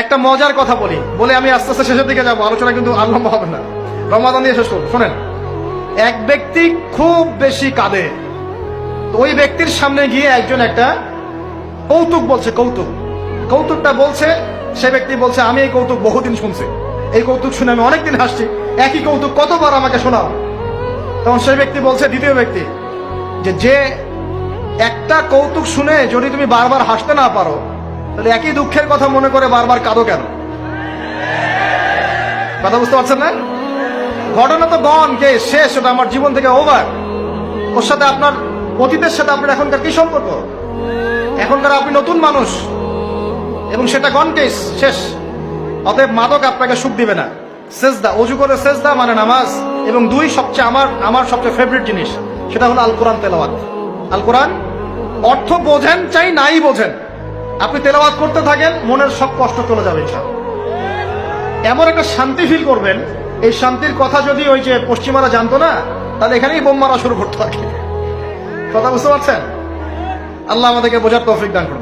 একটা মজার কথা বলে আমি আস্তে আস্তে শেষের দিকে যাবো, আলোচনা কিন্তু আর লম্বা হবে না, রমাদান দিয়ে শেষ করবো। শোনেন, এক ব্যক্তি খুব বেশি কাঁদে, তো ওই ব্যক্তির সামনে গিয়ে একজন একটা কৌতুক বলছে, কৌতুকটা বলছে, সে ব্যক্তি বলছে আমি এই কৌতুক বহুদিন শুনছি, এই কৌতুক শুনে আমি অনেকদিন হাসছি, একই কৌতুক কতবার আমাকে শোনাও। তখন সেই ব্যক্তি বলছে, দ্বিতীয় ব্যক্তি, যে একটা কৌতুক শুনে যদি তুমি বারবার হাসতে না পারো, তাহলে একই দুঃখের কথা মনে করে বারবার কাঁদো কেন? কথা বুঝতে পারছেন না? ঘটনা তো গন কে শেষ, ওটা আমার জীবন থেকে ওভার। ওর সাথে আপনার অতীতের সাথে আপনার এখনকার কি সম্পর্ক? এখনকার আপনি নতুন মানুষ এবং সেটা গন কেস শেষ। অতএব মাদক আপনাকে সুখ দিবে না। সেজদা, অজু করে সেজদা মানে নামাজ, এবং দুই সবচেয়ে আমার সবচেয়ে ফেভারিট জিনিস, সেটা হলো আল কোরআন তেলাওয়াত। আল কোরআন অর্থ বোঝেন চাই নাই বোঝেন, আপনি তেলাওয়াত করতে থাকেন, মনের সব কষ্ট চলে যাবে ইনশাআল্লাহ। এমন একটা শান্তি ফিল করবেন, এই শান্তির কথা যদি ওই যে পশ্চিমারা জানতো না, তাহলে এখানেই বোম মারা শুরু করতে থাকে। কথা বুঝতে পারছেন? আল্লাহ আমাদেরকে বোঝার তৌফিক দান করুন।